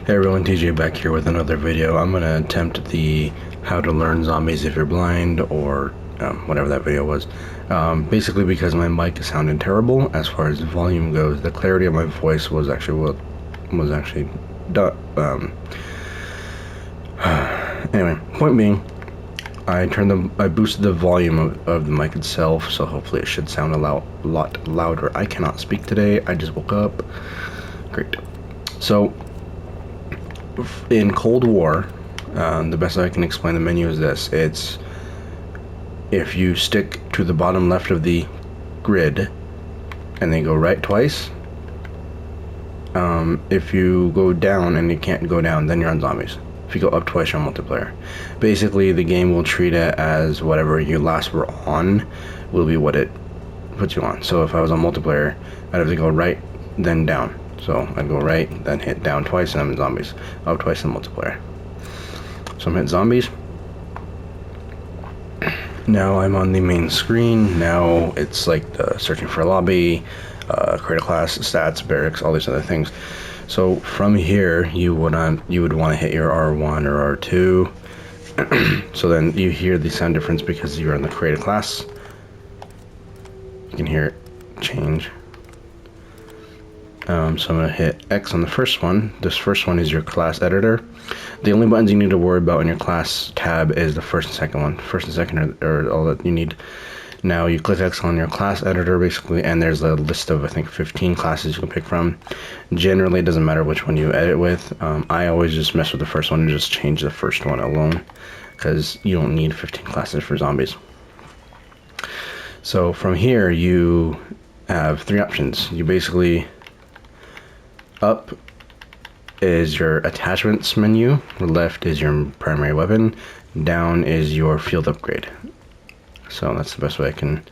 Hey everyone, TJ back here with another video. I'm going to attempt the how to learn zombies if you're blind, or whatever that video was. Basically because my mic is sounding terrible as far as volume goes. The clarity of my voice was actually what was actually done. Anyway, point being, I boosted the volume of the mic itself, so hopefully it should sound a lot louder. I cannot speak today. I just woke up. Great. So in Cold War, the best I can explain the menu is this. It's if you stick to the bottom left of the grid and then go right twice. If you go down and you can't go down, then you're on zombies. If you go up twice, you're on multiplayer. Basically, the game will treat it as whatever you last were on will be what it puts you on. So if I was on multiplayer, I'd have to go right, then down. So I'd go right, then hit down twice, and I'm in zombies. Up twice in multiplayer. So I'm hitting zombies. Now I'm on the main screen. Now it's like the searching for a lobby, create a class, stats, barracks, all these other things. So from here, you would want to hit your R1 or R2. So then you hear the sound difference because you're in the create a class. You can hear it change. So I'm going to hit X on the first one. This first one is your class editor. The only buttons you need to worry about in your class tab is the first and second one. First and second are all that you need. Now you click X on your class editor basically, and there's a list of I think 15 classes you can pick from. Generally it doesn't matter which one you edit with. I always just mess with the first one and just change the first one alone, because you don't need 15 classes for zombies. So from here you have three options. You basically, up is your attachments menu, left is your primary weapon, down is your field upgrade. So that's the best way I can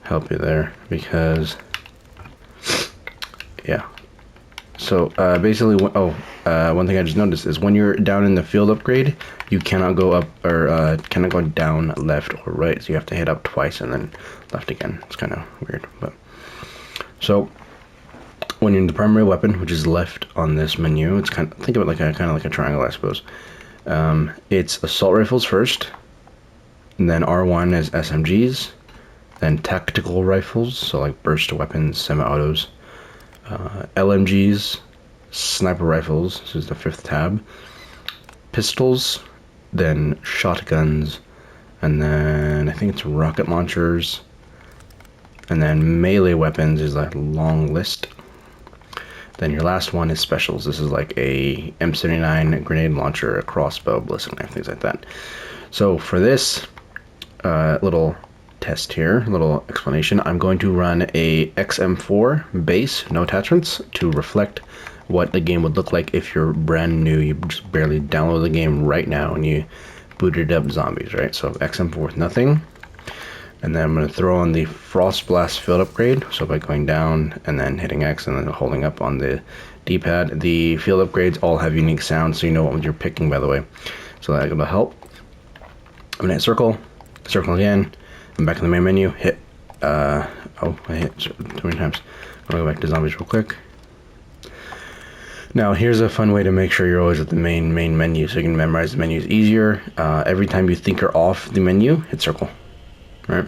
help you there, because yeah. So basically, one thing I just noticed is when you're down in the field upgrade, you cannot go up or cannot go down, left, or right. So you have to hit up twice and then left again. It's kind of weird, but so when you're in the primary weapon, which is left on this menu, it's think of it like kind of like a triangle, I suppose. It's assault rifles first, and then R1 is SMGs, then tactical rifles, so like burst weapons, semi-autos, LMGs, sniper rifles, this is the fifth tab, pistols, then shotguns, and then I think it's rocket launchers, and then melee weapons is like a long list. Then your last one is specials. This is like a M79 grenade launcher, a crossbow, ballistic knife, things like that. So for this little test here, little explanation, I'm going to run a XM4 base, no attachments, to reflect what the game would look like if you're brand new. You just barely download the game right now and you booted up zombies, right? So XM4 with nothing. And then I'm going to throw on the Frost Blast field upgrade. So by going down and then hitting X and then holding up on the D-pad. The field upgrades all have unique sounds, so you know what you're picking, by the way. So that will help. I'm going to hit circle, circle again. I'm back in the main menu. Hit, I hit too many times. I'm going to go back to zombies real quick. Now here's a fun way to make sure you're always at the main menu, so you can memorize the menus easier. Every time you think you're off the menu, hit circle. Right,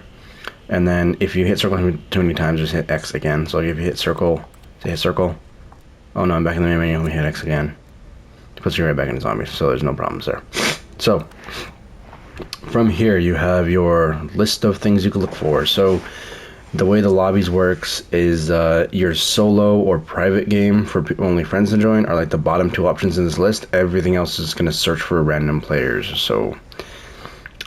and then if you hit circle too many times, just hit X again. So if you hit circle, oh no, I'm back in the main menu. Let me hit X again. It puts you right back into zombies, so there's no problems there. So from here you have your list of things you can look for. So the way the lobbies works is your solo or private game for only friends to join are like the bottom two options in this list. Everything else is going to search for random players. So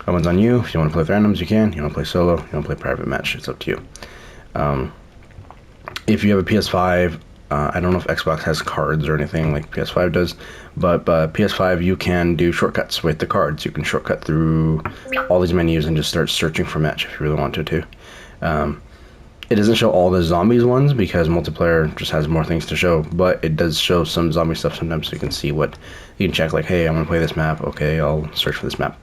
that one's on you. If you want to play with randoms, you can. You want to play solo, you want to play private match, it's up to you. If you have a PS5, I don't know if Xbox has cards or anything like PS5 does, but PS5 you can do shortcuts with the cards. You can shortcut through all these menus and just start searching for match if you really wanted to. It doesn't show all the zombies ones because multiplayer just has more things to show, but it does show some zombie stuff sometimes, so you can see what you can check, like, hey, I want to play this map, okay, I'll search for this map.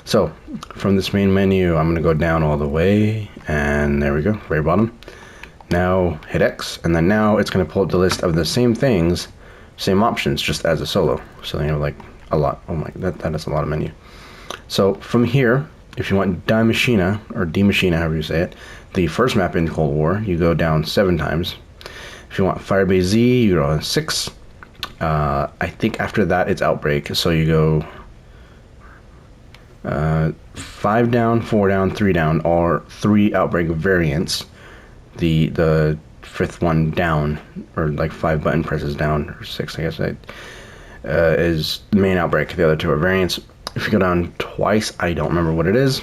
So from this main menu, I'm going to go down all the way, and there we go, very bottom. Now hit X, and then now it's going to pull up the list of the same things, same options, just as a solo. So you know, like a lot. Oh my, that is a lot of menu. So from here, if you want Die Machina, or Die Machina, however you say it, the first map in Cold War, you go down 7 times. If you want Firebase Z, you go 6. I think after that it's Outbreak, so you go 5 down, 4 down, 3 down, or 3 Outbreak variants. The fifth one down, or like 5 button presses down, or 6, I guess, is the main Outbreak. The other 2 are variants. If you go down twice, I don't remember what it is.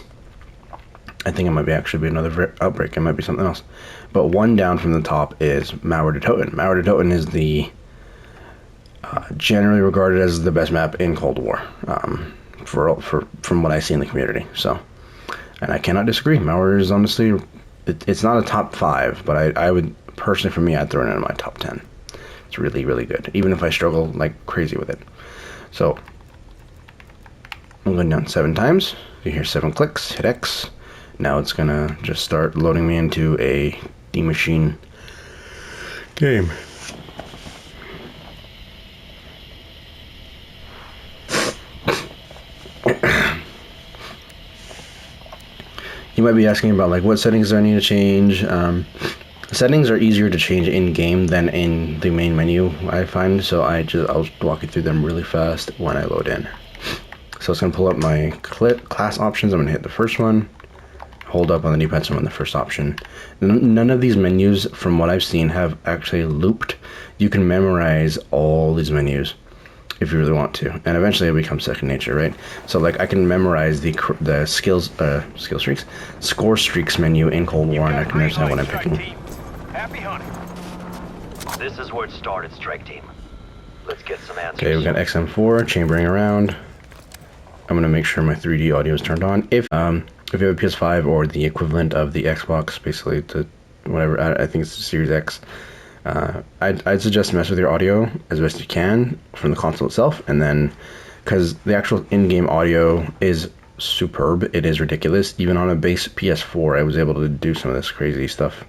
I think it might actually be another Outbreak. It might be something else. But 1 down from the top is Mauer de Toten. Mauer de Toten is the generally regarded as the best map in Cold War, from what I see in the community. So, and I cannot disagree. Mauer is honestly, it's not a top 5, but I would personally, for me, I'd throw it in my top 10. It's really, really good, even if I struggle like crazy with it. So I'm going down 7 times. You hear 7 clicks. Hit X. Now it's gonna just start loading me into a Die Machine game. You might be asking about like what settings do I need to change. Settings are easier to change in game than in the main menu, I find. So I'll walk you through them really fast when I load in. So it's gonna pull up my class options. I'm gonna hit the first one, hold up on the D-pad on the first option. None of these menus, from what I've seen, have actually looped. You can memorize all these menus if you really want to, and eventually it becomes second nature, right? So like I can memorize the score streaks menu in Cold War, and I can understand what I'm picking. Happy hunting. This is where it started, strike team. Let's get some answers. Okay, we got XM4 chambering around. I'm gonna make sure my 3D audio is turned on. If you have a PS5 or the equivalent of the Xbox, basically to whatever, I think it's the Series X. I'd suggest mess with your audio as best you can from the console itself, and then because the actual in-game audio is superb, it is ridiculous. Even on a base PS4, I was able to do some of this crazy stuff.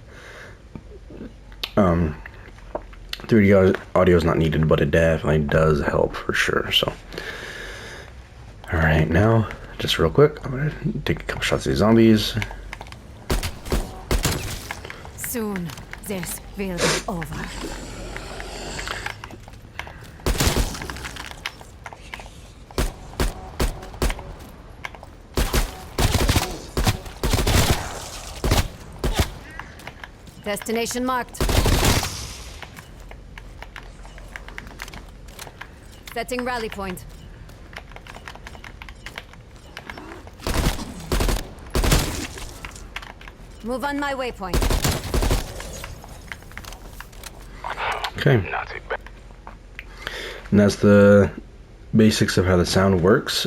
3D audio is not needed, but it definitely does help for sure. So, all right, now just real quick, I'm gonna take a couple shots of these zombies. Soon, this will be over. Destination marked. Setting rally point. Move on my waypoint. Okay. And that's the basics of how the sound works.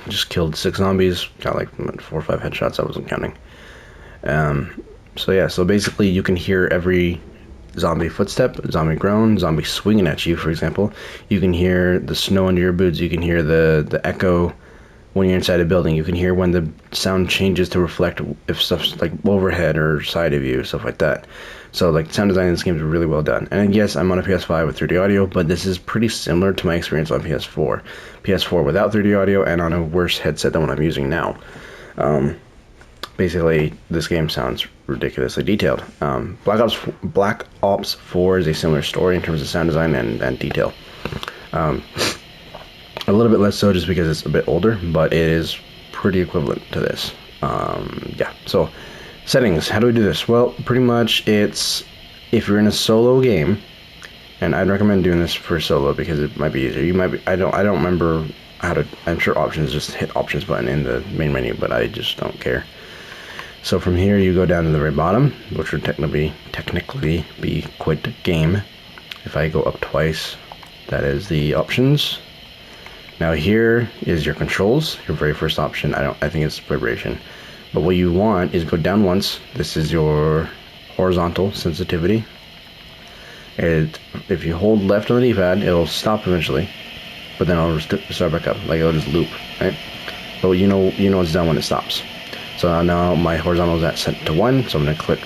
Just killed 6 zombies, got like 4 or 5 headshots, I wasn't counting. So yeah, so basically you can hear every zombie footstep, zombie groan, zombie swinging at you, for example. You can hear the snow under your boots, you can hear the echo when you're inside a building. You can hear when the sound changes to reflect if stuff's like overhead or side of you, stuff like that. So like sound design in this game is really well done. And yes, I'm on a PS5 with 3D audio, but this is pretty similar to my experience on PS4. PS4 without 3D audio and on a worse headset than what I'm using now. Basically, this game sounds ridiculously detailed. Black Ops 4 is a similar story in terms of sound design and detail. A little bit less so just because it's a bit older, but it is pretty equivalent to this. Yeah, so settings, how do we do this? Well, pretty much it's, if you're in a solo game, and I'd recommend doing this for solo because it might be easier. You might be, I don't remember how to, I'm sure options, just hit options button in the main menu, but I just don't care. So from here you go down to the very bottom, which would technically be quit game. If I go up twice, that is the options. Now here is your controls, your very first option. I think it's vibration. But what you want is go down once. This is your horizontal sensitivity. If you hold left on the D-pad, it'll stop eventually, but then it'll start back up. Like it'll just loop, right? But you know it's done when it stops. So now my horizontal is set to 1, so I'm going to click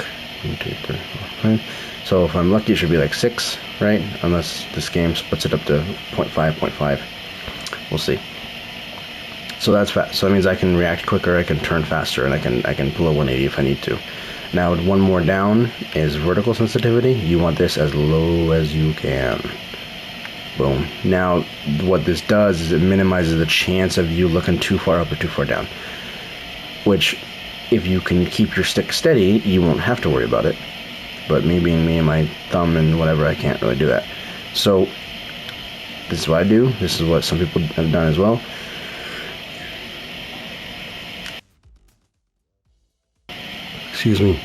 1, 2, 3, 4, 5. So if I'm lucky, it should be like 6, right? Unless this game splits it up to 0.5, 0.5. We'll see. So that's fast. So that means I can react quicker, I can turn faster, and I can pull a 180 if I need to. Now, one more down is vertical sensitivity. You want this as low as you can. Boom. Now, what this does is it minimizes the chance of you looking too far up or too far down. Which, if you can keep your stick steady, you won't have to worry about it. But me being me and my thumb and whatever, I can't really do that. So, this is what I do. This is what some people have done as well. Excuse me.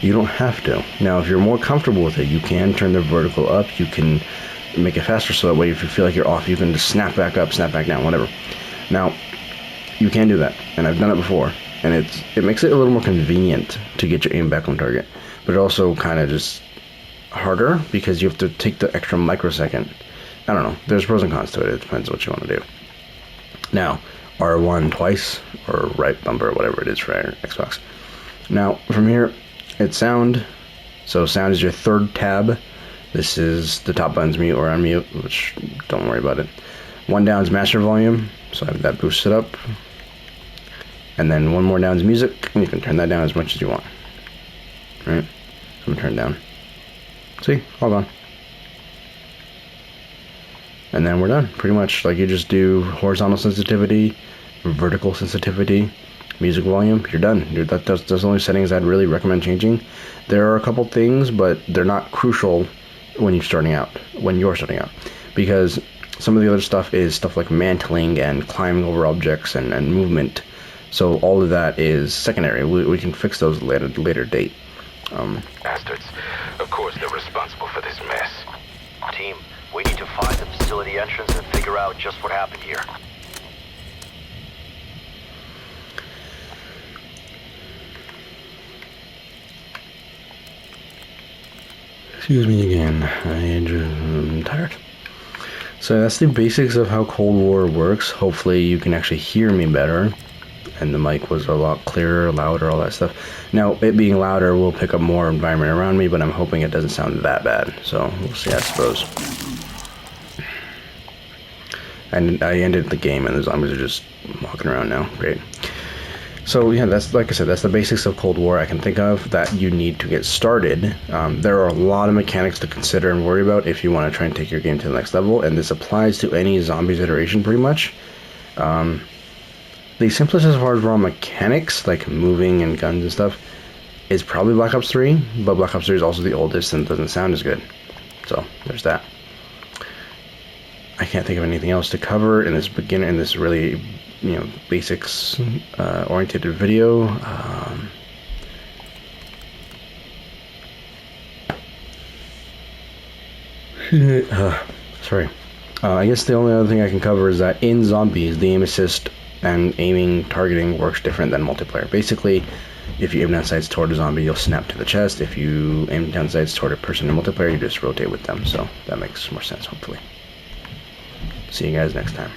You don't have to. Now, if you're more comfortable with it, you can turn the vertical up. You can make it faster, so that way if you feel like you're off, you can just snap back up, snap back down, whatever. Now, you can do that, and I've done it before, and it makes it a little more convenient to get your aim back on target, but it also kind of just harder because you have to take the extra microsecond. I don't know. There's pros and cons to it. It depends what you want to do. Now, R1 twice, or right bumper, whatever it is for Xbox. Now, from here, it's sound. So sound is your third tab. This is the top button's mute or unmute, which don't worry about it. One down is master volume, so that boosts it up. And then one more down is music, and you can turn that down as much as you want. Right? So I'm gonna turn it down. See? All gone. And then we're done. Pretty much like you just do horizontal sensitivity, vertical sensitivity, music volume, you're done. That's the only settings I'd really recommend changing. There are a couple things, but they're not crucial when you're starting out. Because some of the other stuff is stuff like mantling and climbing over objects and movement. So all of that is secondary. We can fix those at a later date. Bastards. Of course they're responsible for this mess. Team, we need to find the facility entrance and figure out just what happened here. Excuse me again. I'm tired. So that's the basics of how Cold War works. Hopefully you can actually hear me better. And the mic was a lot clearer, louder, all that stuff. Now, it being louder will pick up more environment around me, but I'm hoping it doesn't sound that bad. So, we'll see, I suppose. And I ended the game, and the zombies are just walking around now. Great. So, yeah, that's, like I said, that's the basics of Cold War I can think of that you need to get started. There are a lot of mechanics to consider and worry about if you want to try and take your game to the next level, and this applies to any zombies iteration, pretty much. The simplest as far as raw mechanics, like moving and guns and stuff, is probably Black Ops 3, but Black Ops 3 is also the oldest and doesn't sound as good. So, there's that. I can't think of anything else to cover in this really, basics oriented video. Sorry. I guess the only other thing I can cover is that in zombies, the aim assist and aiming, targeting works different than multiplayer. Basically, if you aim down sights toward a zombie, you'll snap to the chest. If you aim down sights toward a person in multiplayer, you just rotate with them. So that makes more sense, hopefully. See you guys next time.